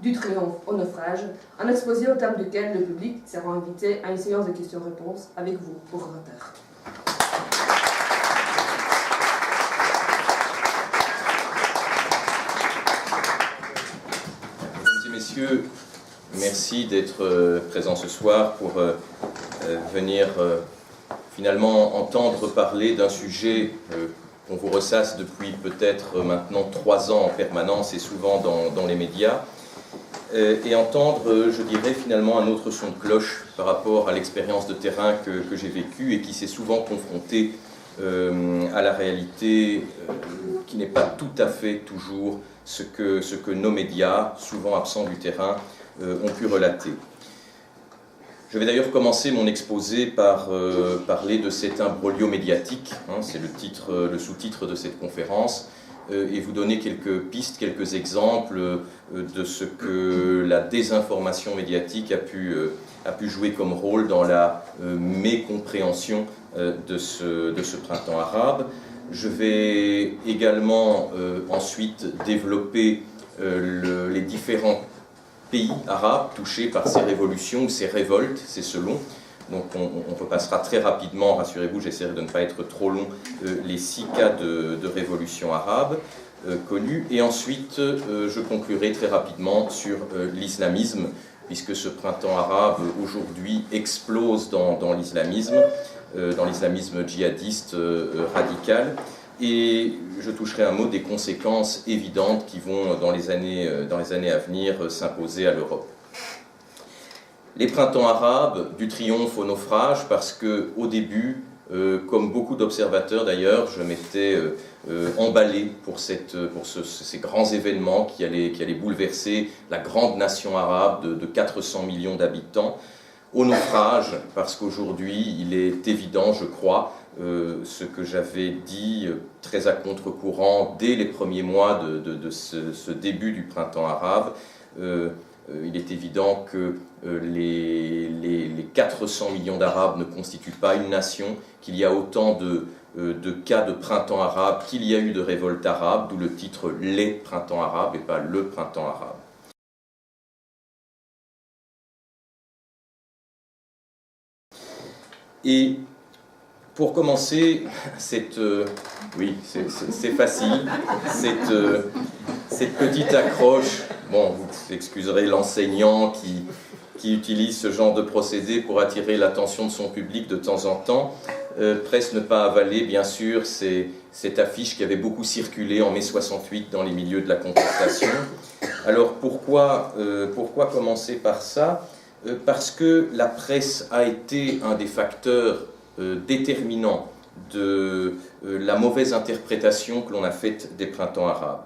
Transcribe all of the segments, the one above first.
Du triomphe au naufrage, un exposé au terme duquel le public sera invité à une séance de questions-réponses avec vous, orateurs. Mesdames et messieurs, merci d'être présents ce soir pour venir finalement entendre parler d'un sujet qu'on vous ressasse depuis peut-être maintenant 3 ans en permanence et souvent dans les médias, et entendre, je dirais, finalement un autre son de cloche par rapport à l'expérience de terrain que j'ai vécue et qui s'est souvent confrontée à la réalité qui n'est pas tout à fait toujours ce que nos médias, souvent absents du terrain, ont pu relater. Je vais d'ailleurs commencer mon exposé par parler de cet imbroglio médiatique, c'est le sous-titre de cette conférence, et vous donner quelques pistes, quelques exemples de ce que la désinformation médiatique a pu jouer comme rôle dans la mécompréhension de ce printemps arabe. Je vais également ensuite développer les différents pays arabes touchés par ces révolutions ou ces révoltes, c'est selon. Donc on repassera très rapidement, rassurez-vous, j'essaierai de ne pas être trop long, les 6 cas de révolution arabe connus. Et ensuite, je conclurai très rapidement sur l'islamisme, puisque ce printemps arabe aujourd'hui explose dans l'islamisme djihadiste radical. Et je toucherai un mot des conséquences évidentes qui vont, dans les années à venir, s'imposer à l'Europe. Les printemps arabes, du triomphe au naufrage, parce qu'au début, comme beaucoup d'observateurs d'ailleurs, je m'étais emballé pour ces grands événements qui allaient bouleverser la grande nation arabe de 400 millions d'habitants, au naufrage, parce qu'aujourd'hui, il est évident, je crois, ce que j'avais dit très à contre-courant dès les premiers mois de ce début du printemps arabe, il est évident que les 400 millions d'Arabes ne constituent pas une nation, qu'il y a autant de cas de printemps arabe qu'il y a eu de révoltes arabes, d'où le titre « Les printemps arabes » et pas « le printemps arabe ». Et pour commencer, oui, c'est facile, cette petite accroche, bon, vous excuserez l'enseignant qui utilise ce genre de procédé pour attirer l'attention de son public de temps en temps, presse ne pas avaler, bien sûr, cette affiche qui avait beaucoup circulé en mai 68 dans les milieux de la contestation. Alors pourquoi commencer par ça ? Parce que la presse a été un des facteurs déterminants de la mauvaise interprétation que l'on a faite des printemps arabes.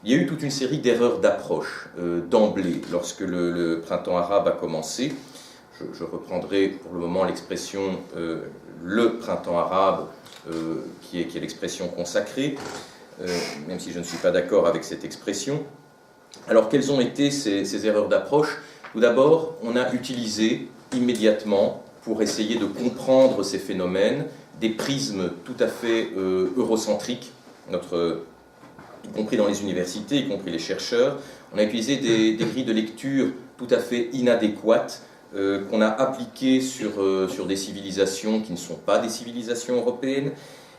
Il y a eu toute une série d'erreurs d'approche d'emblée lorsque le printemps arabe a commencé. Je reprendrai pour le moment l'expression le printemps arabe, qui est l'expression consacrée, même si je ne suis pas d'accord avec cette expression. Alors quelles ont été ces erreurs d'approche ? Tout d'abord, on a utilisé immédiatement, pour essayer de comprendre ces phénomènes, des prismes tout à fait eurocentriques, y compris dans les universités, y compris les chercheurs. On a utilisé des grilles de lecture tout à fait inadéquates qu'on a appliquées sur des civilisations qui ne sont pas des civilisations européennes.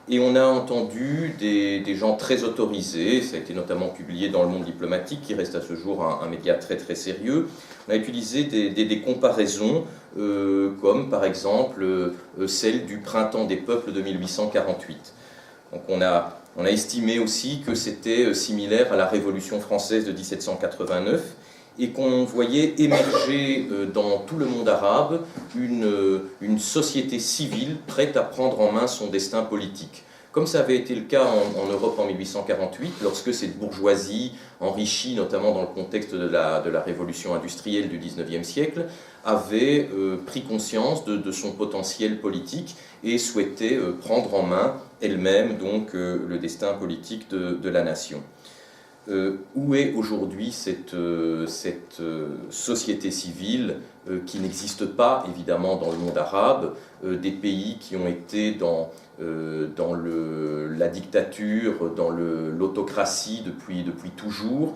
Et on a entendu des gens très autorisés, ça a été notamment publié dans Le Monde diplomatique, qui reste à ce jour un média très très sérieux. On a utilisé des comparaisons, comme par exemple celle du printemps des peuples de 1848. Donc on a estimé aussi que c'était similaire à la Révolution française de 1789, et qu'on voyait émerger dans tout le monde arabe une société civile prête à prendre en main son destin politique. Comme ça avait été le cas en Europe en 1848, lorsque cette bourgeoisie, enrichie notamment dans le contexte de la révolution industrielle du XIXe siècle, avait pris conscience de son potentiel politique et souhaitait prendre en main elle-même donc le destin politique de la nation. Où est aujourd'hui cette société civile qui n'existe pas évidemment dans le monde arabe, des pays qui ont été dans la dictature, dans l'autocratie depuis toujours,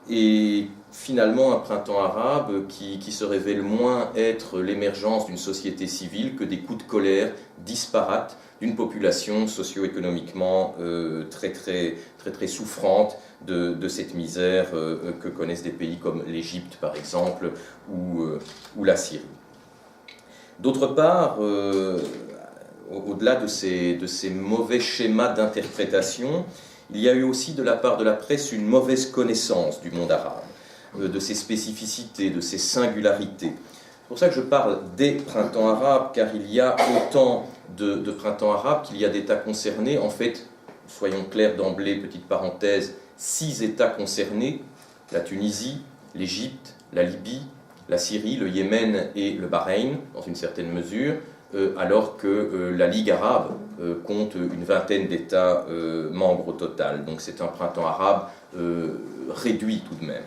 et finalement un printemps arabe qui se révèle moins être l'émergence d'une société civile que des coups de colère disparates d'une population socio-économiquement très souffrante de cette misère que connaissent des pays comme l'Égypte par exemple ou la Syrie. D'autre part, au-delà de ces mauvais schémas d'interprétation, il y a eu aussi de la part de la presse une mauvaise connaissance du monde arabe, de ses spécificités, de ses singularités. C'est pour ça que je parle des printemps arabes, car il y a autant de printemps arabes qu'il y a d'États concernés. En fait, soyons clairs d'emblée, petite parenthèse, 6 États concernés, la Tunisie, l'Égypte, la Libye, la Syrie, le Yémen et le Bahreïn, dans une certaine mesure, alors que la Ligue arabe compte une vingtaine d'États membres au total. Donc c'est un printemps arabe réduit tout de même.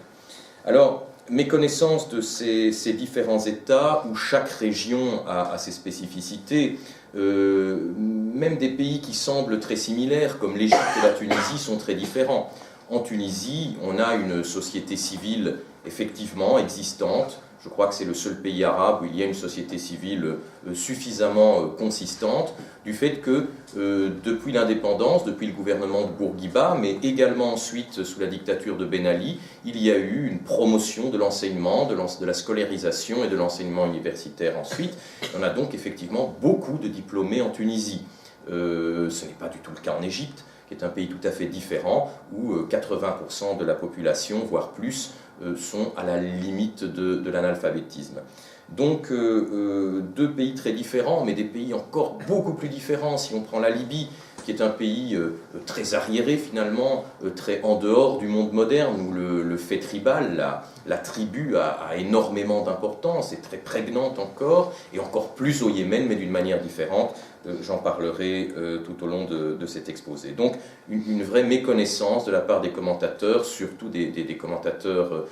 Alors, méconnaissance de ces différents États, où chaque région a ses spécificités, même des pays qui semblent très similaires, comme l'Égypte et la Tunisie, sont très différents. En Tunisie, on a une société civile effectivement existante. Je crois que c'est le seul pays arabe où il y a une société civile suffisamment consistante, du fait que depuis l'indépendance, depuis le gouvernement de Bourguiba, mais également ensuite sous la dictature de Ben Ali, il y a eu une promotion de l'enseignement, de la scolarisation et de l'enseignement universitaire ensuite. On a donc effectivement beaucoup de diplômés en Tunisie. Ce n'est pas du tout le cas en Égypte, qui est un pays tout à fait différent, où 80% de la population, voire plus, sont à la limite de l'analphabétisme. Donc deux pays très différents, mais des pays encore beaucoup plus différents. Si on prend la Libye, qui est un pays très arriéré finalement, très en dehors du monde moderne, où le fait tribal, la tribu a énormément d'importance, est très prégnante encore, et encore plus au Yémen, mais d'une manière différente. J'en parlerai tout au long de cet exposé. Donc une vraie méconnaissance de la part des commentateurs, surtout des commentateurs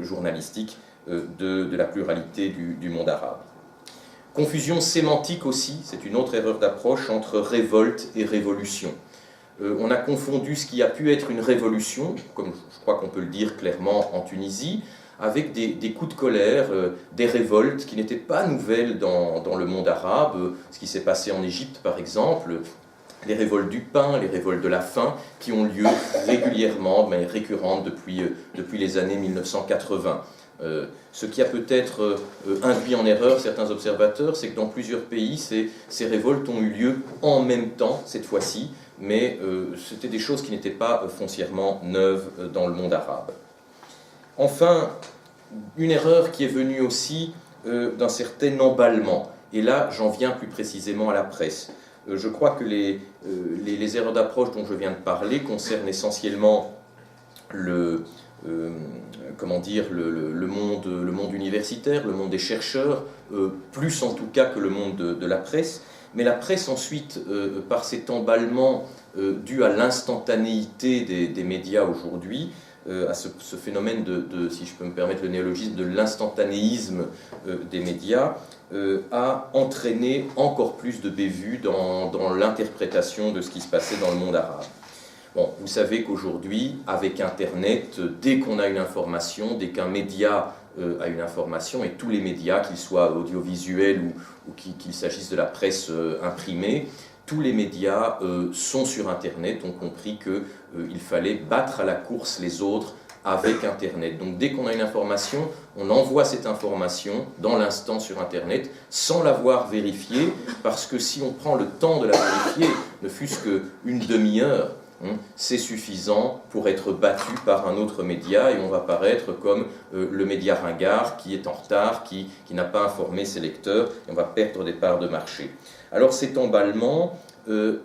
journalistiques, de la pluralité du monde arabe. Confusion sémantique aussi, c'est une autre erreur d'approche entre révolte et révolution. On a confondu ce qui a pu être une révolution, comme je crois qu'on peut le dire clairement en Tunisie, avec des coups de colère, des révoltes qui n'étaient pas nouvelles dans le monde arabe, ce qui s'est passé en Égypte par exemple, les révoltes du pain, les révoltes de la faim, qui ont lieu régulièrement, de manière récurrente depuis les années 1980. Ce qui a peut-être induit en erreur certains observateurs, c'est que dans plusieurs pays, ces révoltes ont eu lieu en même temps, cette fois-ci, mais c'était des choses qui n'étaient pas foncièrement neuves dans le monde arabe. Enfin, une erreur qui est venue aussi d'un certain emballement. Et là, j'en viens plus précisément à la presse. Je crois que les erreurs d'approche dont je viens de parler concernent essentiellement le monde universitaire, le monde des chercheurs, plus en tout cas que le monde de la presse. Mais la presse ensuite, par cet emballement dû à l'instantanéité des médias aujourd'hui, à ce phénomène si je peux me permettre le néologisme, de l'instantanéisme des médias, a entraîné encore plus de bévues dans l'interprétation de ce qui se passait dans le monde arabe. Bon, vous savez qu'aujourd'hui, avec Internet, dès qu'on a une information, dès qu'un média a une information, et tous les médias, qu'ils soient audiovisuels ou qu'il s'agisse de la presse imprimée, tous les médias sont sur Internet, ont compris qu'il fallait battre à la course les autres avec Internet. Donc dès qu'on a une information, on envoie cette information dans l'instant sur Internet sans l'avoir vérifiée, parce que si on prend le temps de la vérifier, ne fût-ce qu'une demi-heure, c'est suffisant pour être battu par un autre média et on va paraître comme le média ringard qui est en retard, qui n'a pas informé ses lecteurs et on va perdre des parts de marché. Alors cet emballement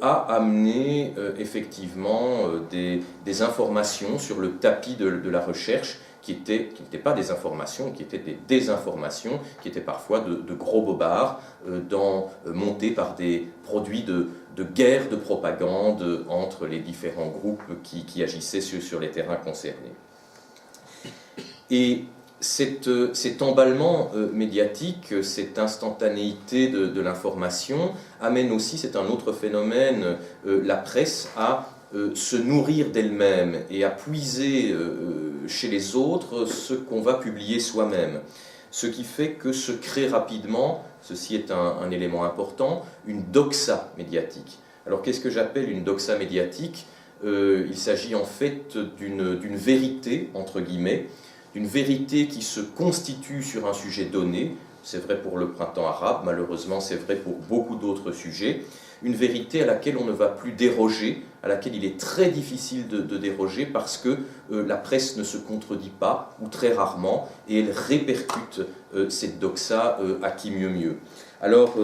a amené effectivement des informations sur le tapis de la recherche qui n'étaient pas des informations, qui étaient des désinformations, qui étaient parfois de gros bobards montés par des produits de guerre de propagande entre les différents groupes qui agissaient sur les terrains concernés. Et cet emballement médiatique, cette instantanéité de l'information amène aussi, c'est un autre phénomène, la presse à se nourrir d'elle-même et à puiser chez les autres ce qu'on va publier soi-même. Ce qui fait que se crée rapidement, ceci est un élément important, une doxa médiatique. Alors qu'est-ce que j'appelle une doxa médiatique ? Il s'agit en fait d'une vérité, entre guillemets, d'une vérité qui se constitue sur un sujet donné. C'est vrai pour le printemps arabe, malheureusement c'est vrai pour beaucoup d'autres sujets. Une vérité à laquelle on ne va plus déroger, à laquelle il est très difficile de déroger parce que la presse ne se contredit pas, ou très rarement, et elle répercute cette doxa à qui mieux mieux. Alors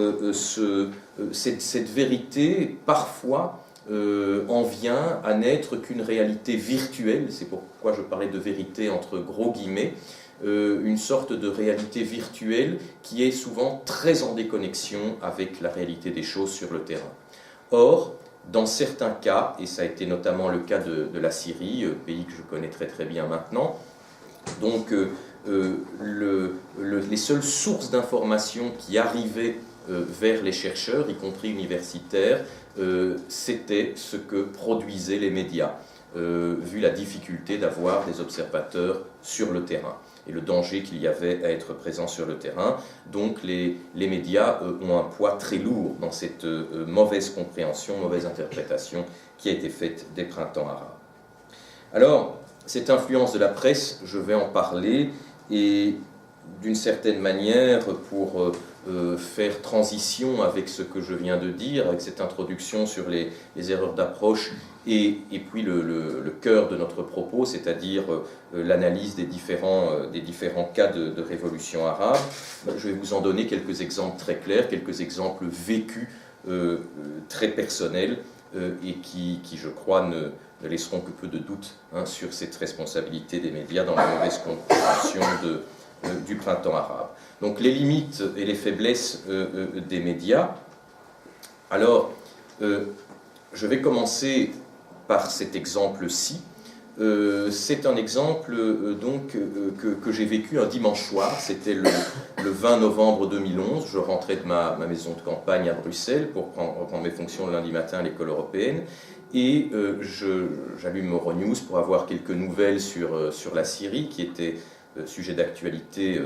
cette vérité, parfois, en vient à n'être qu'une réalité virtuelle, c'est pourquoi je parlais de vérité entre gros guillemets, une sorte de réalité virtuelle qui est souvent très en déconnexion avec la réalité des choses sur le terrain. Or, dans certains cas, et ça a été notamment le cas de la Syrie, pays que je connais très très bien maintenant, donc les seules sources d'informations qui arrivaient vers les chercheurs, y compris universitaires, c'était ce que produisaient les médias, vu la difficulté d'avoir des observateurs sur le terrain et le danger qu'il y avait à être présent sur le terrain. Donc les médias ont un poids très lourd dans cette mauvaise compréhension, mauvaise interprétation qui a été faite des printemps arabes. Alors, cette influence de la presse, je vais en parler, et d'une certaine manière, pour faire transition avec ce que je viens de dire, avec cette introduction sur les erreurs d'approche, et puis le cœur de notre propos, c'est-à-dire l'analyse des différents cas de révolution arabe, je vais vous en donner quelques exemples très clairs, quelques exemples vécus très personnels, et qui, je crois, ne laisseront que peu de doute sur cette responsabilité des médias dans la mauvaise compréhension du printemps arabe. Donc les limites et les faiblesses des médias. Alors, je vais commencer par cet exemple-ci. C'est un exemple que j'ai vécu un dimanche soir, c'était le 20 novembre 2011, je rentrais de ma maison de campagne à Bruxelles pour reprendre mes fonctions le lundi matin à l'école européenne, et j'allume Euronews pour avoir quelques nouvelles sur la Syrie, qui était sujet d'actualité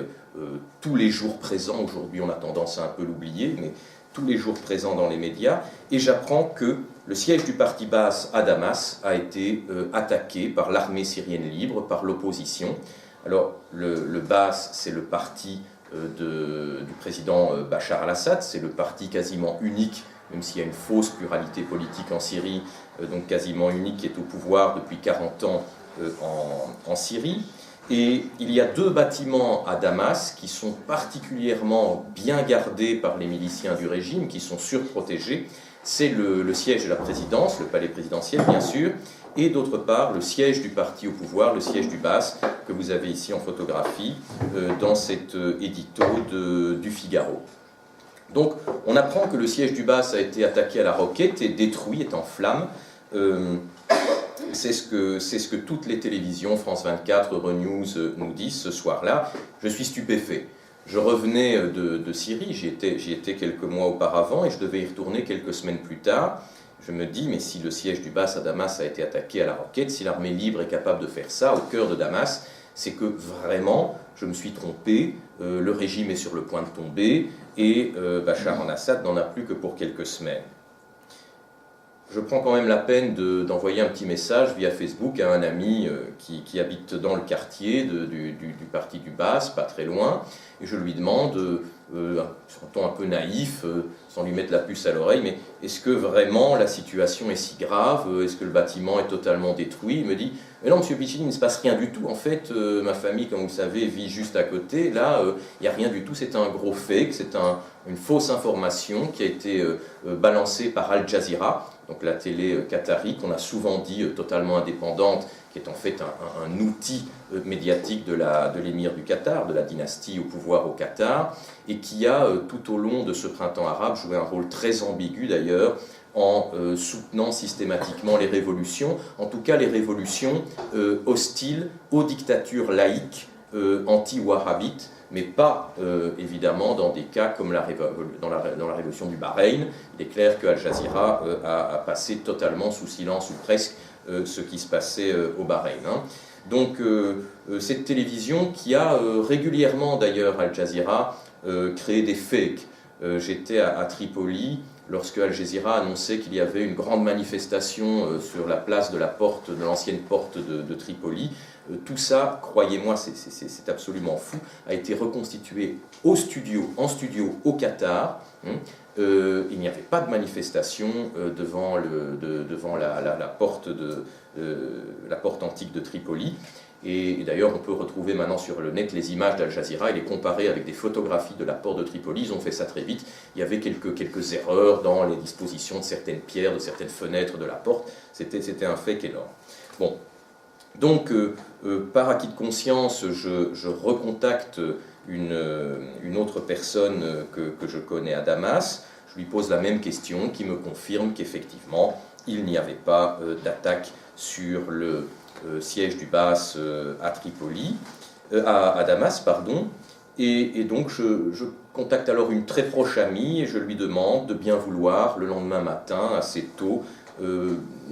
tous les jours présent. Aujourd'hui on a tendance à un peu l'oublier, mais tous les jours présent dans les médias, et j'apprends que le siège du parti Baas à Damas a été attaqué par l'armée syrienne libre, par l'opposition. Alors le Baas, c'est le parti du président Bachar al-Assad, c'est le parti quasiment unique, même s'il y a une fausse pluralité politique en Syrie, donc quasiment unique, qui est au pouvoir depuis 40 ans en Syrie. Et il y a 2 bâtiments à Damas qui sont particulièrement bien gardés par les miliciens du régime, qui sont surprotégés. C'est le siège de la présidence, le palais présidentiel bien sûr, et d'autre part le siège du parti au pouvoir, le siège du Baas, que vous avez ici en photographie dans cet édito du Figaro. Donc on apprend que le siège du Baas a été attaqué à la roquette et détruit, est en flammes. C'est ce que toutes les télévisions, France 24, Euronews, nous disent ce soir-là. Je suis stupéfait. Je revenais de Syrie, j'y étais quelques mois auparavant, et je devais y retourner quelques semaines plus tard. Je me dis, mais si le siège du Baas à Damas a été attaqué à la roquette, si l'armée libre est capable de faire ça au cœur de Damas, c'est que vraiment, je me suis trompé, le régime est sur le point de tomber, et Bachar al-Assad n'en a plus que pour quelques semaines. Je prends quand même la peine d'envoyer un petit message via Facebook à un ami qui habite dans le quartier du parti du Baas, pas très loin, et je lui demande, sur un ton un peu naïf, sans lui mettre la puce à l'oreille, mais est-ce que vraiment la situation est si grave? Est-ce que le bâtiment est totalement détruit? Il me dit, mais non, monsieur Piccini, il ne se passe rien du tout. En fait, ma famille, comme vous le savez, vit juste à côté. Là, il n'y a rien du tout. C'est un gros fake, c'est une fausse information qui a été balancée par Al Jazeera, donc la télé qatari, qu'on a souvent dit totalement indépendante, qui est en fait un outil médiatique de l'émir du Qatar, de la dynastie au pouvoir au Qatar, et qui a, tout au long de ce printemps arabe, joué un rôle très ambigu d'ailleurs, en soutenant systématiquement les révolutions, en tout cas les révolutions hostiles aux dictatures laïques anti-wahhabites, mais pas évidemment dans des cas comme dans la révolution du Bahreïn. Il est clair que Al Jazeera a passé totalement sous silence, ou presque, ce qui se passait au Bahreïn. Donc cette télévision qui a régulièrement d'ailleurs Al Jazeera créé des fakes. J'étais à Tripoli lorsque Al Jazeera annonçait qu'il y avait une grande manifestation sur la place de de l'ancienne porte de Tripoli. Tout ça, croyez-moi, c'est absolument fou, a été reconstitué en studio au Qatar. Il n'y avait pas de manifestation devant la porte la porte antique de Tripoli. Et d'ailleurs, on peut retrouver maintenant sur le net les images d'Al Jazeera et les comparer avec des photographies de la porte de Tripoli. Ils ont fait ça très vite. Il y avait quelques erreurs dans les dispositions de certaines pierres, de certaines fenêtres de la porte. C'était un fake énorme. Bon. Donc, par acquis de conscience, je recontacte une autre personne que je connais à Damas. Je lui pose la même question, qui me confirme qu'effectivement, il n'y avait pas d'attaque sur le siège du BAS à Tripoli, à Damas, pardon. Et donc, je contacte alors une très proche amie et je lui demande de bien vouloir, le lendemain matin, assez tôt,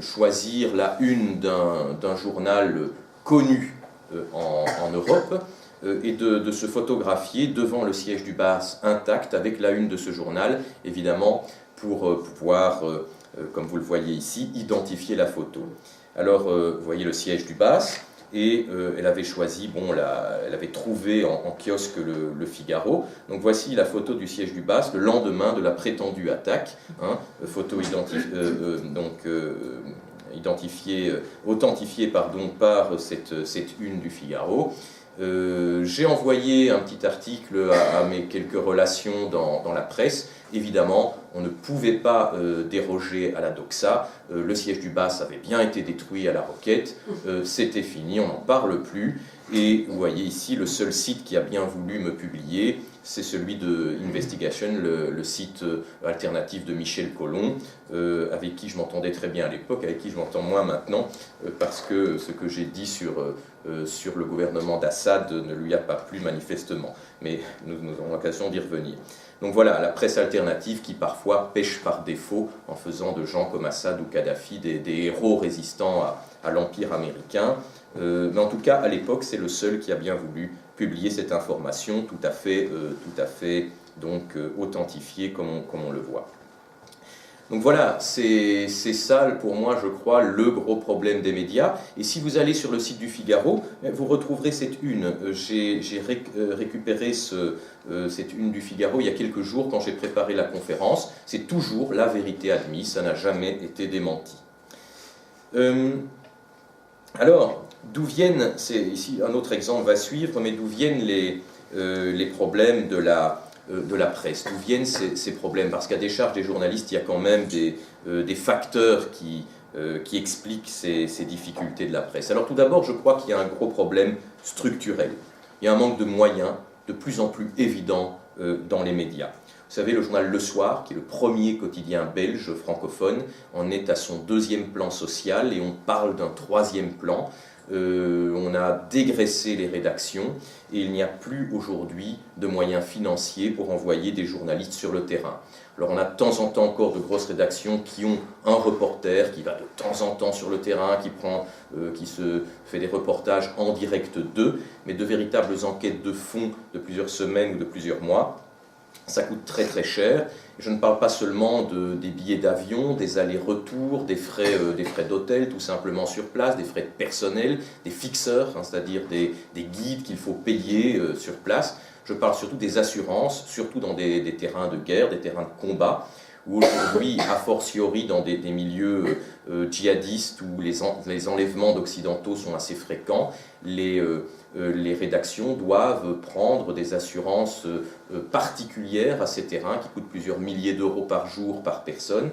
choisir la une d'un journal connu en Europe et de se photographier devant le siège du BAS intact avec la une de ce journal, évidemment, pour pouvoir, comme vous le voyez ici, identifier la photo. Alors, vous voyez le siège du BAS, et elle avait choisi, elle avait trouvé en kiosque le Figaro. Donc voici la photo du siège du BAS le lendemain de la prétendue attaque, photo authentifiée par cette une du Figaro. J'ai envoyé un petit article à mes quelques relations dans la presse. Évidemment, on ne pouvait pas déroger à la doxa. Le siège du BAS avait bien été détruit à la roquette. C'était fini, on n'en parle plus. Et vous voyez ici, le seul site qui a bien voulu me publier, c'est celui de Investigation, le site alternatif de Michel Collomb, avec qui je m'entendais très bien à l'époque, avec qui je m'entends moins maintenant, parce que ce que j'ai dit sur le gouvernement d'Assad ne lui a pas plu manifestement. Mais nous aurons l'occasion d'y revenir. Donc voilà, la presse alternative qui parfois pêche par défaut en faisant de gens comme Assad ou Kadhafi des héros résistants à l'Empire américain. Mais en tout cas, à l'époque, c'est le seul qui a bien voulu publier cette information tout à fait donc, authentifiée comme on le voit. Donc voilà, c'est ça pour moi, je crois, le gros problème des médias. Et si vous allez sur le site du Figaro, vous retrouverez cette une. J'ai récupéré cette une du Figaro il y a quelques jours quand j'ai préparé la conférence. C'est toujours la vérité admise, ça n'a jamais été démenti. Alors, d'où viennent, ici un autre exemple va suivre, mais d'où viennent les problèmes de la presse, d'où viennent ces problèmes? Parce qu'à décharge des journalistes, il y a quand même des facteurs qui expliquent ces difficultés de la presse. Alors tout d'abord, je crois qu'il y a un gros problème structurel. Il y a un manque de moyens de plus en plus évident dans les médias. Vous savez, le journal Le Soir, qui est le premier quotidien belge francophone, en est à son deuxième plan social et on parle d'un troisième plan. On a dégraissé les rédactions et il n'y a plus aujourd'hui de moyens financiers pour envoyer des journalistes sur le terrain. Alors on a de temps en temps encore de grosses rédactions qui ont un reporter qui va de temps en temps sur le terrain, qui se fait des reportages en direct d'eux, mais de véritables enquêtes de fond de plusieurs semaines ou de plusieurs mois, ça coûte très très cher. Je ne parle pas seulement des billets d'avion, des allers-retours, des frais d'hôtel tout simplement sur place, des frais de personnel, des fixeurs, c'est-à-dire des guides qu'il faut payer sur place. Je parle surtout des assurances, surtout dans des terrains de guerre, des terrains de combat, où aujourd'hui, a fortiori dans des milieux djihadistes où les enlèvements d'occidentaux sont assez fréquents, les rédactions doivent prendre des assurances particulières à ces terrains qui coûtent plusieurs milliers d'euros par jour par personne.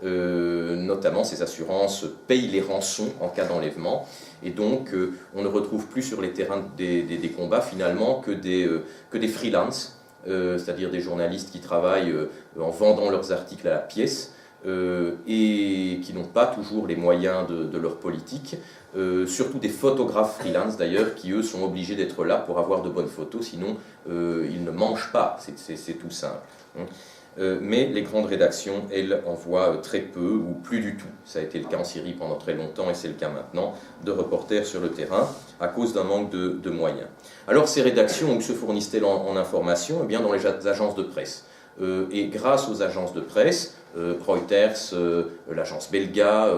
Notamment, ces assurances payent les rançons en cas d'enlèvement. Et donc, on ne retrouve plus sur les terrains des combats finalement que des freelances, c'est-à-dire des journalistes qui travaillent en vendant leurs articles à la pièce et qui n'ont pas toujours les moyens de leur politique. Surtout des photographes freelance d'ailleurs, qui eux sont obligés d'être là pour avoir de bonnes photos, sinon ils ne mangent pas, c'est tout simple. mais les grandes rédactions, elles, envoient très peu ou plus du tout. Ça a été le cas en Syrie pendant très longtemps et c'est le cas maintenant de reporters sur le terrain à cause d'un manque de moyens. Alors ces rédactions, où se fournissent-elles en information? Eh bien dans les agences de presse. Et grâce aux agences de presse, Reuters, l'agence Belga,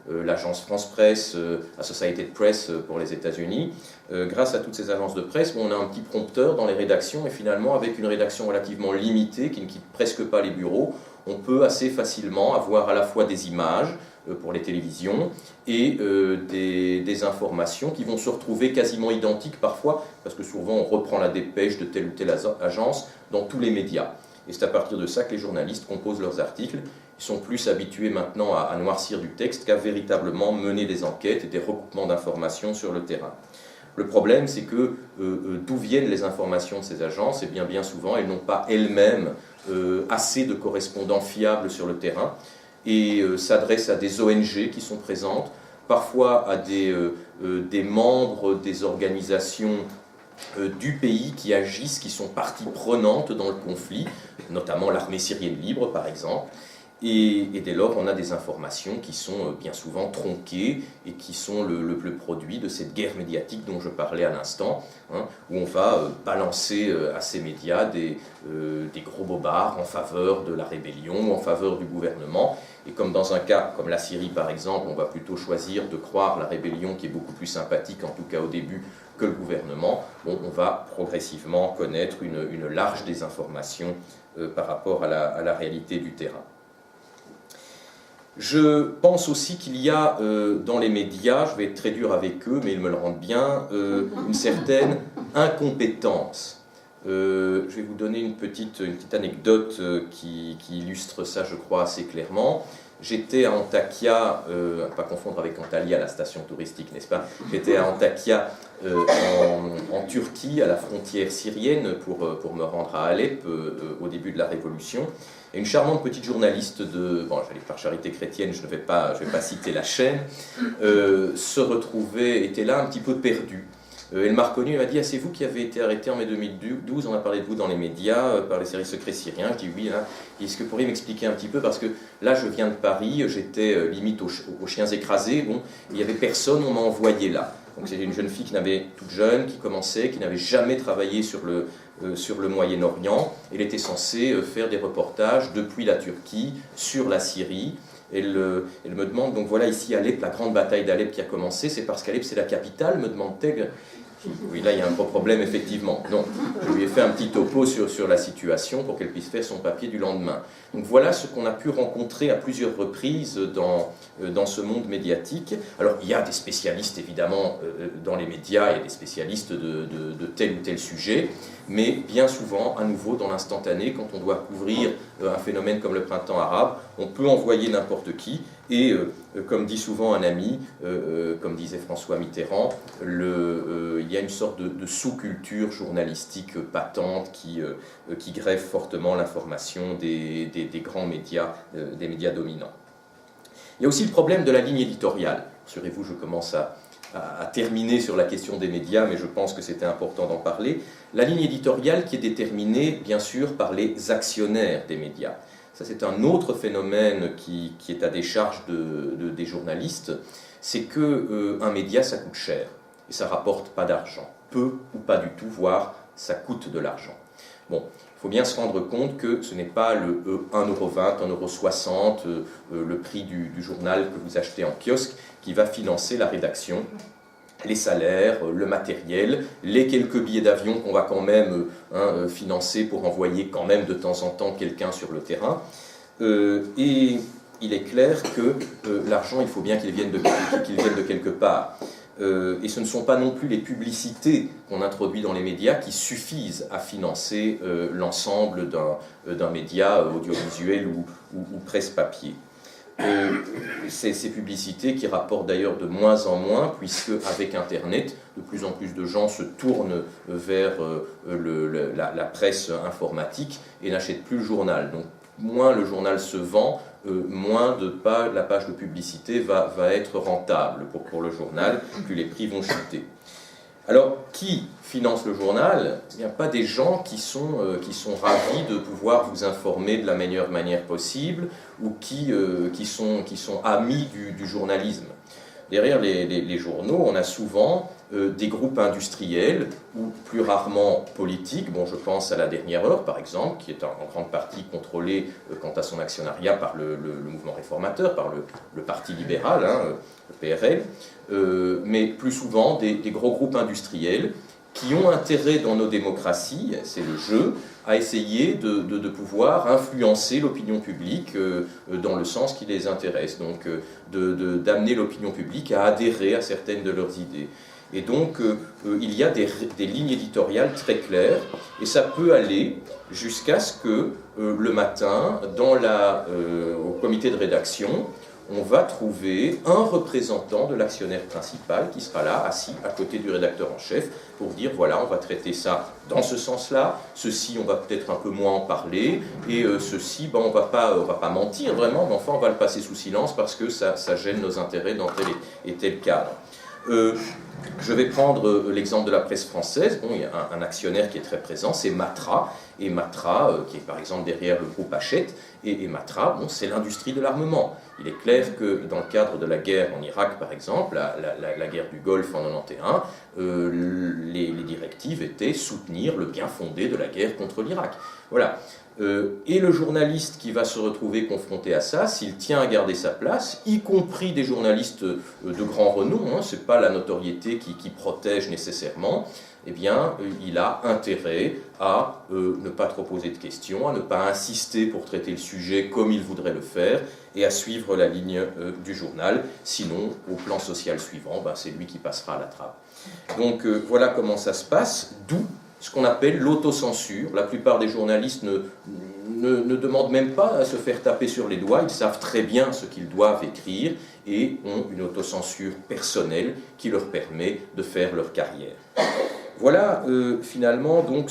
l'agence France Presse, Associated Press pour les États-Unis, grâce à toutes ces agences de presse, on a un petit prompteur dans les rédactions et finalement avec une rédaction relativement limitée qui ne quitte presque pas les bureaux, on peut assez facilement avoir à la fois des images pour les télévisions et des informations qui vont se retrouver quasiment identiques parfois, parce que souvent on reprend la dépêche de telle ou telle agence dans tous les médias. Et c'est à partir de ça que les journalistes composent leurs articles. Ils sont plus habitués maintenant à noircir du texte qu'à véritablement mener des enquêtes et des recoupements d'informations sur le terrain. Le problème, c'est que d'où viennent les informations de ces agences? Et bien souvent, elles n'ont pas elles-mêmes assez de correspondants fiables sur le terrain et s'adressent à des ONG qui sont présentes, parfois à des membres des organisations du pays qui agissent, qui sont partie prenante dans le conflit, notamment l'armée syrienne libre par exemple, et dès lors on a des informations qui sont bien souvent tronquées et qui sont le produit de cette guerre médiatique dont je parlais à l'instant, hein, où on va balancer à ces médias des gros bobards en faveur de la rébellion ou en faveur du gouvernement. Et comme dans un cas comme la Syrie par exemple, on va plutôt choisir de croire la rébellion qui est beaucoup plus sympathique, en tout cas au début, que le gouvernement, bon, on va progressivement connaître une large désinformation par rapport à la réalité du terrain. Je pense aussi qu'il y a dans les médias, je vais être très dur avec eux, mais ils me le rendent bien, une certaine incompétence. Je vais vous donner une petite anecdote qui illustre ça, je crois, assez clairement. J'étais à Antakya, pas confondre avec Antalya, la station touristique, n'est-ce pas? J'étais à Antakya en Turquie, à la frontière syrienne, pour me rendre à Alep au début de la Révolution. Et une charmante petite journaliste j'allais par charité chrétienne, je ne vais pas citer la chaîne, était là un petit peu perdue. Elle m'a reconnu, elle m'a dit: ah, c'est vous qui avez été arrêté en mai 2012, on a parlé de vous dans les médias, par les services secrets syriens. Je dis oui, hein. Est-ce que vous pourriez m'expliquer un petit peu, parce que là je viens de Paris, j'étais limite aux chiens écrasés, bon, il n'y avait personne, on m'a envoyé là. Donc c'était une jeune fille toute jeune, qui commençait, qui n'avait jamais travaillé sur le Moyen-Orient. Elle était censée faire des reportages depuis la Turquie sur la Syrie. Elle me demande, donc voilà ici Alep, la grande bataille d'Alep qui a commencé, c'est parce qu'Alep c'est la capitale, me demande-t-elle. Oui, là il y a un gros problème effectivement. Donc je lui ai fait un petit topo sur la situation pour qu'elle puisse faire son papier du lendemain. Donc voilà ce qu'on a pu rencontrer à plusieurs reprises dans ce monde médiatique. Alors il y a des spécialistes évidemment dans les médias, il y a des spécialistes de tel ou tel sujet, mais bien souvent, à nouveau, dans l'instantané, quand on doit couvrir un phénomène comme le printemps arabe, on peut envoyer n'importe qui, et comme dit souvent un ami, comme disait François Mitterrand, il y a une sorte de sous-culture journalistique patente qui grève fortement l'information des grands médias, des médias dominants. Il y a aussi le problème de la ligne éditoriale. Rassurez-vous, je commence à terminer sur la question des médias, mais je pense que c'était important d'en parler. La ligne éditoriale qui est déterminée, bien sûr, par les actionnaires des médias. Ça, c'est un autre phénomène qui est à décharge des journalistes, c'est qu'un média, ça coûte cher, et ça ne rapporte pas d'argent, peu ou pas du tout, voire ça coûte de l'argent. Bon, il faut bien se rendre compte que ce n'est pas le 1,20 €, 1,60 €, le prix du journal que vous achetez en kiosque, qui va financer la rédaction, les salaires, le matériel, les quelques billets d'avion qu'on va quand même financer pour envoyer quand même de temps en temps quelqu'un sur le terrain. Et il est clair que l'argent, il faut bien qu'il vienne de quelque part. Et ce ne sont pas non plus les publicités qu'on introduit dans les médias qui suffisent à financer l'ensemble d'un média audiovisuel ou presse-papier. Ces publicités qui rapportent d'ailleurs de moins en moins, puisque avec Internet, de plus en plus de gens se tournent vers la presse informatique et n'achètent plus le journal. Donc moins le journal se vend, moins la page de publicité va être rentable pour le journal, plus les prix vont chuter. Alors, qui finance le journal? Il n'y a pas des gens qui sont ravis de pouvoir vous informer de la meilleure manière possible ou qui sont amis du journalisme. Derrière les journaux, on a souvent des groupes industriels ou plus rarement politiques. Bon, je pense à La Dernière Heure, par exemple, qui est en grande partie contrôlé quant à son actionnariat par le mouvement réformateur, par le Parti libéral, le PRL, mais plus souvent des gros groupes industriels qui ont intérêt dans nos démocraties, c'est le jeu, à essayer de pouvoir influencer l'opinion publique dans le sens qui les intéresse, donc d'amener l'opinion publique à adhérer à certaines de leurs idées. Et donc, il y a des lignes éditoriales très claires, et ça peut aller jusqu'à ce que le matin, au comité de rédaction, on va trouver un représentant de l'actionnaire principal qui sera là, assis à côté du rédacteur en chef, pour dire voilà, on va traiter ça dans ce sens-là, ceci, on va peut-être un peu moins en parler, et ceci, on va pas mentir vraiment, mais enfin, on va le passer sous silence parce que ça gêne nos intérêts dans tel et tel cadre. Je vais prendre l'exemple de la presse française. Bon, il y a un actionnaire qui est très présent, c'est Matra. Et Matra, qui est par exemple derrière le groupe Hachette, et Matra, bon, c'est l'industrie de l'armement. Il est clair que dans le cadre de la guerre en Irak, par exemple, la guerre du Golfe en 91, les directives étaient soutenir le bien fondé de la guerre contre l'Irak. Voilà. Et le journaliste qui va se retrouver confronté à ça, s'il tient à garder sa place, y compris des journalistes de grand renom, ce n'est pas la notoriété qui protège nécessairement, eh bien, il a intérêt à ne pas trop poser de questions, à ne pas insister pour traiter le sujet comme il voudrait le faire, et à suivre la ligne du journal. Sinon, au plan social suivant, c'est lui qui passera à la trappe. Donc voilà comment ça se passe, d'où ce qu'on appelle l'autocensure. La plupart des journalistes ne demandent même pas à se faire taper sur les doigts, ils savent très bien ce qu'ils doivent écrire et ont une autocensure personnelle qui leur permet de faire leur carrière. Voilà finalement donc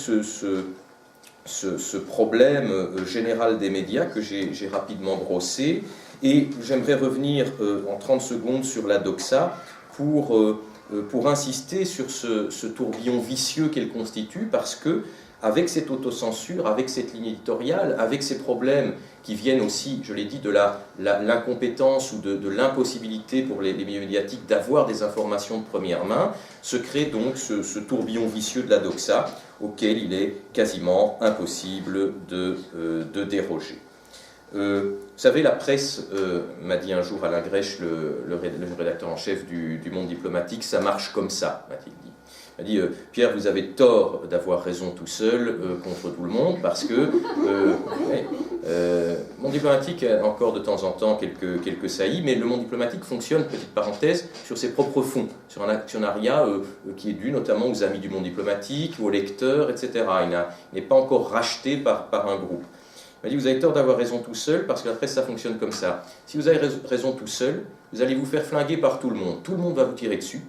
ce problème général des médias que j'ai rapidement brossé, et j'aimerais revenir en 30 secondes sur la doxa pour insister sur ce tourbillon vicieux qu'elle constitue, parce que avec cette autocensure, avec cette ligne éditoriale, avec ces problèmes qui viennent aussi, je l'ai dit, de l'incompétence ou de l'impossibilité pour les milieux médiatiques d'avoir des informations de première main, se crée donc ce tourbillon vicieux de la doxa auquel il est quasiment impossible de déroger. Vous savez, la presse, m'a dit un jour Alain Grèche, le rédacteur en chef du Monde diplomatique, ça marche comme ça, m'a-t-il dit. Il m'a dit, Pierre, vous avez tort d'avoir raison tout seul contre tout le monde, parce que Monde diplomatique a encore de temps en temps quelques saillies, mais le Monde diplomatique fonctionne, petite parenthèse, sur ses propres fonds, sur un actionnariat qui est dû notamment aux amis du Monde diplomatique, aux lecteurs, etc. Il n'est pas encore racheté par un groupe. Il m'a dit, vous avez tort d'avoir raison tout seul, parce que la presse, ça fonctionne comme ça. Si vous avez raison tout seul, vous allez vous faire flinguer par tout le monde. Tout le monde va vous tirer dessus.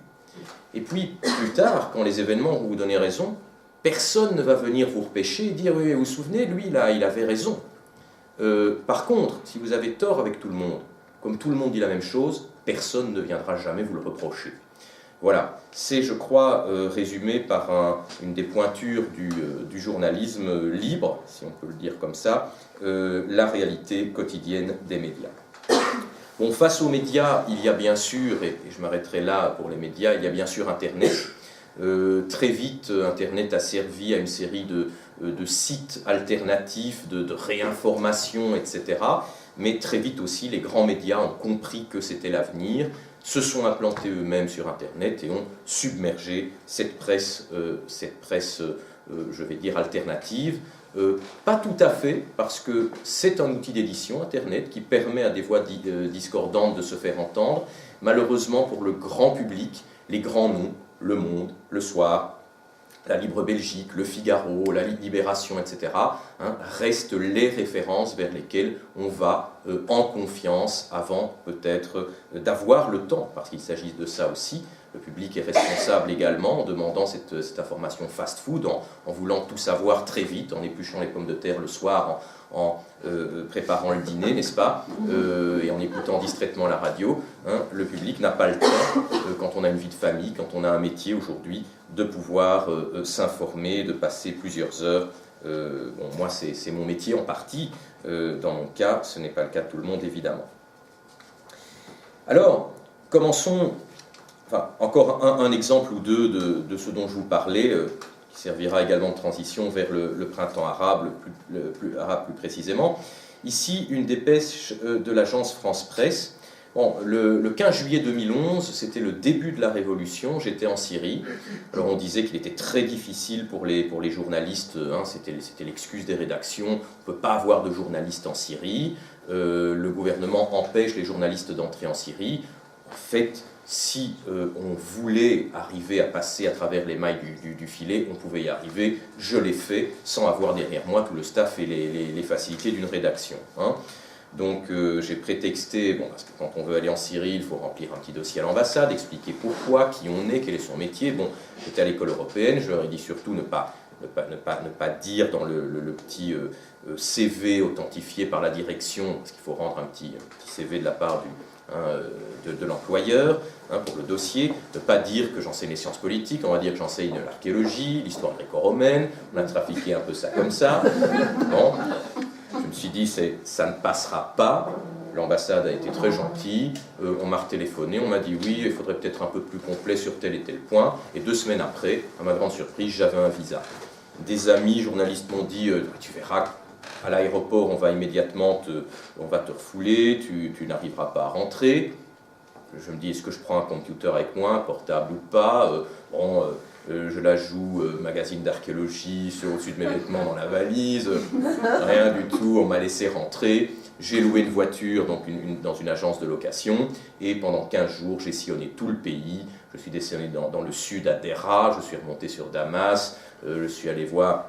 Et puis, plus tard, quand les événements vont vous donner raison, personne ne va venir vous repêcher et dire, oui, vous vous souvenez, lui, là, il avait raison. Par contre, si vous avez tort avec tout le monde, comme tout le monde dit la même chose, personne ne viendra jamais vous le reprocher. Voilà, c'est, je crois, résumé par une des pointures du journalisme libre, si on peut le dire comme ça, la réalité quotidienne des médias. Bon, face aux médias, il y a bien sûr, et je m'arrêterai là pour les médias, il y a bien sûr Internet. Très vite, Internet a servi à une série de sites alternatifs, de réinformation, etc. Mais très vite aussi, les grands médias ont compris que c'était l'avenir, se sont implantés eux-mêmes sur Internet et ont submergé cette presse, je vais dire, alternative. Pas tout à fait, parce que c'est un outil d'édition, Internet, qui permet à des voix discordantes de se faire entendre. Malheureusement, pour le grand public, les grands noms, Le Monde, Le Soir, la Libre Belgique, Le Figaro, la Libération, etc., restent les références vers lesquelles on va en confiance avant peut-être d'avoir le temps, parce qu'il s'agit de ça aussi, Le public est responsable également en demandant cette information fast-food, en voulant tout savoir très vite, en épluchant les pommes de terre le soir, en préparant le dîner, n'est-ce pas, et en écoutant distraitement la radio. Hein, le public n'a pas le temps, quand on a une vie de famille, quand on a un métier aujourd'hui, de pouvoir s'informer, de passer plusieurs heures. Bon, moi, c'est mon métier en partie. Dans mon cas, ce n'est pas le cas de tout le monde, évidemment. Alors, commençons. Enfin, encore un exemple ou deux de ce dont je vous parlais, qui servira également de transition vers le printemps arabe, plus précisément. Ici, une dépêche de l'agence France Presse. Bon, le 15 juillet 2011, c'était le début de la Révolution, j'étais en Syrie. Alors on disait qu'il était très difficile pour les journalistes, hein, c'était l'excuse des rédactions, on ne peut pas avoir de journalistes en Syrie, le gouvernement empêche les journalistes d'entrer en Syrie. En fait, si on voulait arriver à passer à travers les mailles du filet, on pouvait y arriver. Je l'ai fait sans avoir derrière moi tout le staff et les facilités d'une rédaction. Hein. Donc j'ai prétexté, bon, parce que quand on veut aller en Syrie, il faut remplir un petit dossier à l'ambassade, expliquer pourquoi, qui on est, quel est son métier. Bon, j'étais à l'école européenne, je leur ai dit surtout ne pas dire dans le petit CV authentifié par la direction, parce qu'il faut rendre un petit CV de la part de l'employeur, hein, pour le dossier, ne pas dire que j'enseigne les sciences politiques, on va dire que j'enseigne l'archéologie, l'histoire gréco-romaine, on a trafiqué un peu ça comme ça. Bon, je me suis dit, ça ne passera pas. L'ambassade a été très gentille, on m'a retéléphoné, on m'a dit oui, il faudrait peut-être un peu plus complet sur tel et tel point, et 2 semaines après, à ma grande surprise, j'avais un visa. Des amis journalistes m'ont dit, tu verras, à l'aéroport, on va immédiatement on va te refouler, tu n'arriveras pas à rentrer. Je me dis, est-ce que je prends un computer avec moi, un portable ou pas? Je la joue magazine d'archéologie au-dessus de mes vêtements dans la valise, rien du tout, on m'a laissé rentrer. J'ai loué une voiture dans une agence de location et pendant 15 jours, j'ai sillonné tout le pays. Je suis descendu dans le sud à Dera, je suis remonté sur Damas, je suis allé voir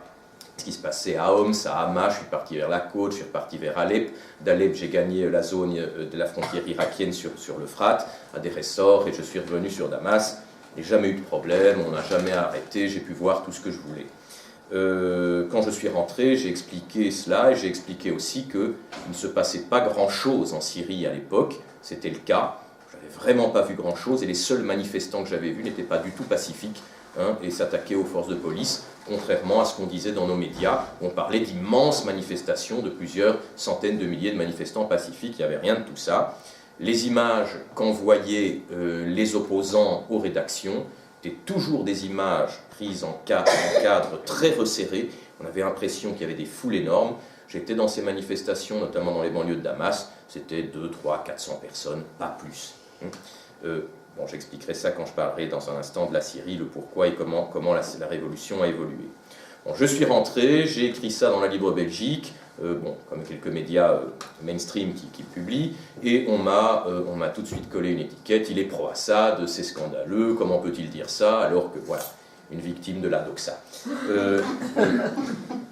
ce qui se passait à Homs, à Hama, je suis parti vers la côte, je suis reparti vers Alep. D'Alep, j'ai gagné la zone de la frontière irakienne sur l'Euphrate, à des ressorts, et je suis revenu sur Damas. Il n'y a jamais eu de problème, on n'a jamais arrêté, j'ai pu voir tout ce que je voulais. Quand je suis rentré, j'ai expliqué cela, et j'ai expliqué aussi qu'il ne se passait pas grand-chose en Syrie à l'époque, c'était le cas. Je n'avais vraiment pas vu grand-chose, et les seuls manifestants que j'avais vus n'étaient pas du tout pacifiques, hein, et s'attaquaient aux forces de police, contrairement à ce qu'on disait dans nos médias. On parlait d'immenses manifestations, de plusieurs centaines de milliers de manifestants pacifiques, il n'y avait rien de tout ça. Les images qu'envoyaient les opposants aux rédactions étaient toujours des images prises en cadre très resserré. On avait l'impression qu'il y avait des foules énormes. J'étais dans ces manifestations, notamment dans les banlieues de Damas, c'était 2, 3, 400 personnes, pas plus. Bon, j'expliquerai ça quand je parlerai dans un instant de la Syrie, le pourquoi et comment la révolution a évolué. Bon, je suis rentré, j'ai écrit ça dans la Libre Belgique, comme quelques médias mainstream qui publient, et on m'a tout de suite collé une étiquette, il est pro-Assad, c'est scandaleux, comment peut-il dire ça, alors que voilà, une victime de la doxa.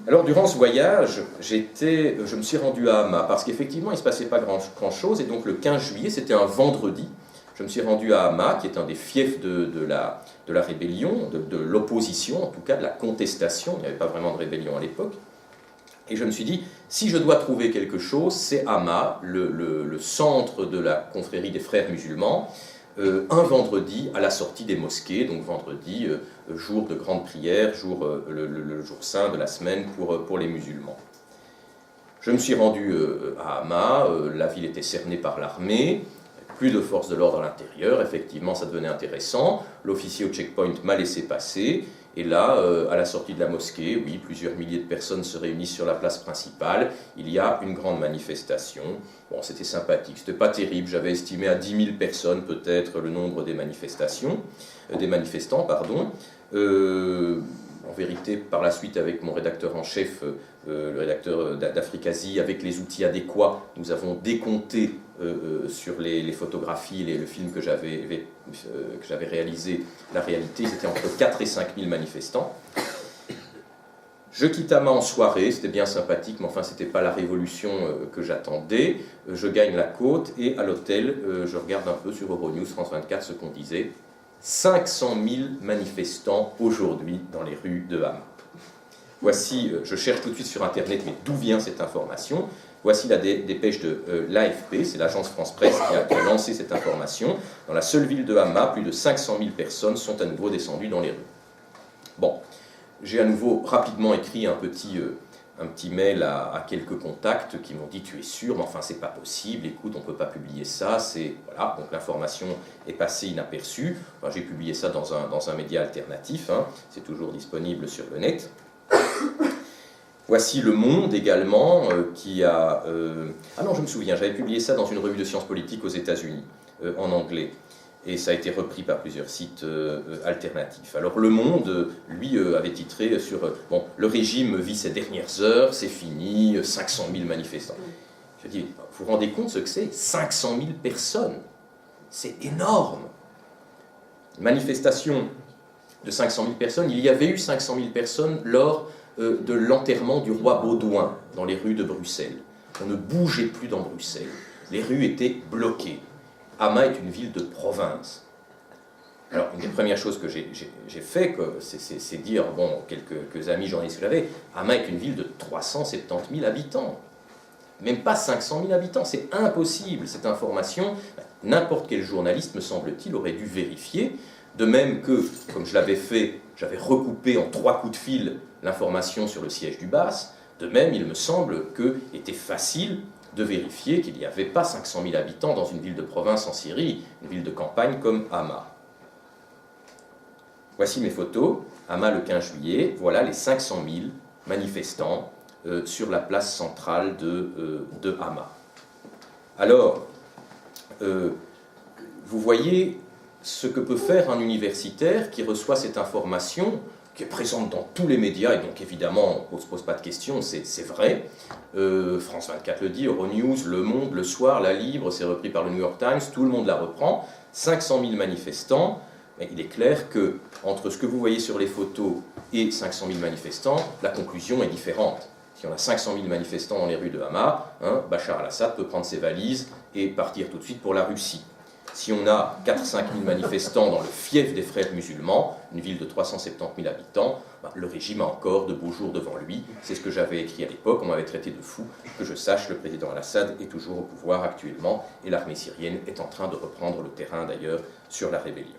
Alors durant ce voyage, je me suis rendu à Hama, parce qu'effectivement il ne se passait pas grand-chose, et donc le 15 juillet, c'était un vendredi, je me suis rendu à Hama, qui est un des fiefs de la rébellion, de l'opposition, en tout cas de la contestation, il n'y avait pas vraiment de rébellion à l'époque. Et je me suis dit, si je dois trouver quelque chose, c'est Hama, le centre de la confrérie des frères musulmans, un vendredi à la sortie des mosquées, donc vendredi, jour de grande prière, le jour saint de la semaine pour les musulmans. Je me suis rendu à Hama, la ville était cernée par l'armée, plus de forces de l'ordre à l'intérieur, effectivement ça devenait intéressant, l'officier au checkpoint m'a laissé passer, et là, à la sortie de la mosquée, oui, plusieurs milliers de personnes se réunissent sur la place principale, il y a une grande manifestation, bon c'était sympathique, c'était pas terrible, j'avais estimé à 10 000 personnes peut-être le nombre des manifestants, pardon. En vérité, par la suite, avec mon rédacteur en chef, le rédacteur d'Africasie, avec les outils adéquats, nous avons décompté sur les photographies, le film que j'avais réalisé, la réalité, c'était entre 4 et 5 000 manifestants. Je quitte Hama en soirée, c'était bien sympathique, mais enfin, c'était pas la révolution que j'attendais. Je gagne la côte et à l'hôtel, je regarde un peu sur Euronews, France 24, ce qu'on disait. 500 000 manifestants aujourd'hui dans les rues de Hama. Voici, je cherche tout de suite sur Internet, mais d'où vient cette information? Voici la dépêche de l'AFP, c'est l'agence France-Presse qui a lancé cette information. Dans la seule ville de Hama, plus de 500 000 personnes sont à nouveau descendues dans les rues. Bon, j'ai à nouveau rapidement écrit un petit mail à quelques contacts qui m'ont dit « tu es sûr, mais enfin c'est pas possible, écoute, on ne peut pas publier ça ». Voilà, donc l'information est passée inaperçue. Enfin, j'ai publié ça dans un média alternatif, hein. C'est toujours disponible sur le net. Voici Le Monde également, qui a... Ah non, je me souviens, j'avais publié ça dans une revue de sciences politiques aux États-Unis, en anglais. Et ça a été repris par plusieurs sites alternatifs. Alors Le Monde, lui, avait titré sur bon, « Le régime vit ses dernières heures, c'est fini, 500 000 manifestants ». Je dis, vous vous rendez compte ce que c'est? 500 000 personnes, c'est énorme. Manifestation de 500 000 personnes, il y avait eu 500 000 personnes lors de l'enterrement du roi Baudouin dans les rues de Bruxelles. On ne bougeait plus dans Bruxelles, les rues étaient bloquées. Hama est une ville de province. Alors, une des premières choses que j'ai fait, c'est dire, bon, quelques amis journalistes que j'avais, Hama est une ville de 370 000 habitants. Même pas 500 000 habitants, c'est impossible. Cette information, n'importe quel journaliste, me semble-t-il, aurait dû vérifier. De même que, comme je l'avais fait, j'avais recoupé en 3 coups de fil l'information sur le siège du BAS. De même, il me semble qu'il était facile de vérifier qu'il n'y avait pas 500 000 habitants dans une ville de province en Syrie, une ville de campagne comme Hama. Voici mes photos, Hama le 15 juillet, voilà les 500 000 manifestants sur la place centrale de Hama. Alors, vous voyez ce que peut faire un universitaire qui reçoit cette information, qui est présente dans tous les médias, et donc évidemment, on ne se pose pas de questions, c'est vrai. France 24 le dit, Euronews, Le Monde, Le Soir, La Libre, c'est repris par le New York Times, tout le monde la reprend. 500 000 manifestants, mais il est clair que entre ce que vous voyez sur les photos et 500 000 manifestants, la conclusion est différente. Si on a 500 000 manifestants dans les rues de Hama, hein, Bachar al-Assad peut prendre ses valises et partir tout de suite pour la Russie. Si on a 4 5 000 manifestants dans le fief des frères musulmans, une ville de 370 000 habitants, le régime a encore de beaux jours devant lui. C'est ce que j'avais écrit à l'époque, on m'avait traité de fou. Que je sache, le président al-Assad est toujours au pouvoir actuellement et l'armée syrienne est en train de reprendre le terrain d'ailleurs sur la rébellion.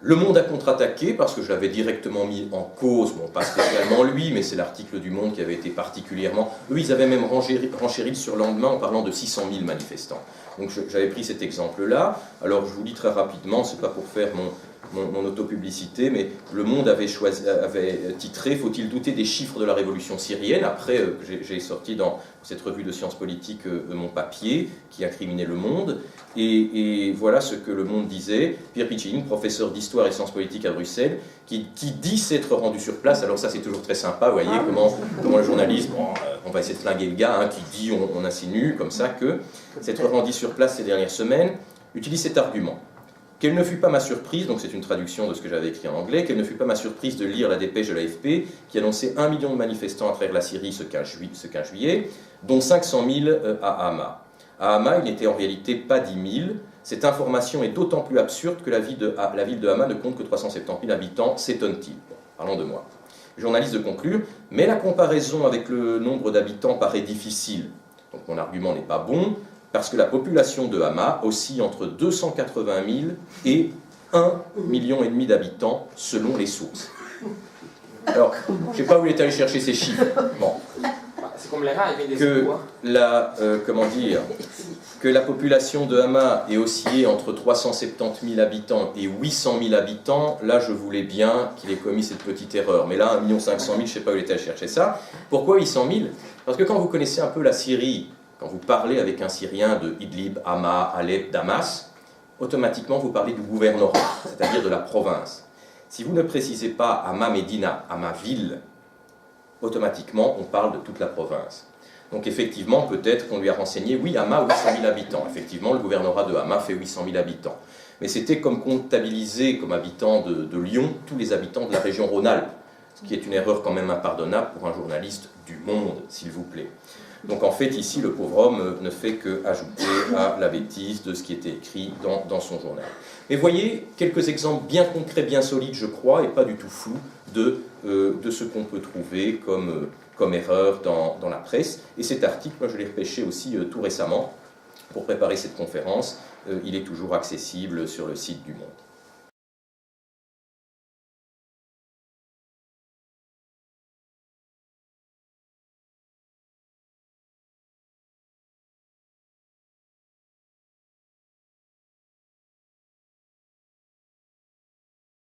Le Monde a contre-attaqué parce que je l'avais directement mis en cause, bon pas spécialement lui, mais c'est l'article du Monde qui avait été particulièrement... Eux, ils avaient même renchéri sur le lendemain en parlant de 600 000 manifestants. Donc j'avais pris cet exemple-là. Alors je vous lis très rapidement, c'est pas pour faire mon autopublicité, mais Le Monde avait titré « Faut-il douter des chiffres de la révolution syrienne ?» Après, j'ai sorti dans cette revue de sciences politiques mon papier qui incriminait Le Monde. Et voilà ce que Le Monde disait. Pierre Piccinini, professeur d'histoire et sciences politiques à Bruxelles, qui dit s'être rendu sur place. Alors ça, c'est toujours très sympa, vous voyez, comment le journaliste, bon, on va essayer de flinguer le gars, hein, qui dit, on insinue comme ça, que s'être rendu sur place ces dernières semaines, utilise cet argument. Quelle ne fut pas ma surprise, donc c'est une traduction de ce que j'avais écrit en anglais, quelle ne fut pas ma surprise de lire la dépêche de l'AFP qui annonçait 1 million de manifestants à travers la Syrie ce 15 juillet, dont 500 000 à Hama. À Hama, il n'était en réalité pas 10 000. Cette information est d'autant plus absurde que la ville de Hama ne compte que 370 000 habitants, s'étonne-t-il. Bon, parlons de moi. Le journaliste de conclure, mais la comparaison avec le nombre d'habitants paraît difficile. Donc mon argument n'est pas bon, parce que la population de Hama oscille entre 280 000 et 1,5 million d'habitants selon les sources. Alors, je ne sais pas où il est allé chercher ces chiffres. Bon. C'est comme les rats, il y avait des que la population de Hama est oscillée entre 370 000 habitants et 800 000 habitants, là je voulais bien qu'il ait commis cette petite erreur. Mais là, 1 500 000, je ne sais pas où il est allé chercher ça. Pourquoi 800 000 ? Parce que quand vous connaissez un peu la Syrie, quand vous parlez avec un Syrien de Idlib, Hama, Alep, Damas, automatiquement vous parlez du gouvernorat, c'est-à-dire de la province. Si vous ne précisez pas Hama Medina, Hama ville, automatiquement on parle de toute la province. Donc effectivement, peut-être qu'on lui a renseigné, oui, Hama, 800 000 habitants. Effectivement, le gouvernorat de Hama fait 800 000 habitants. Mais c'était comme comptabiliser comme habitants de Lyon tous les habitants de la région Rhône-Alpes, ce qui est une erreur quand même impardonnable pour un journaliste du Monde, s'il vous plaît. Donc en fait, ici, le pauvre homme ne fait qu'ajouter à la bêtise de ce qui était écrit dans son journal. Mais voyez, quelques exemples bien concrets, bien solides, je crois, et pas du tout flous, de ce qu'on peut trouver comme erreur dans la presse. Et cet article, moi je l'ai repêché aussi tout récemment pour préparer cette conférence. Il est toujours accessible sur le site du Monde.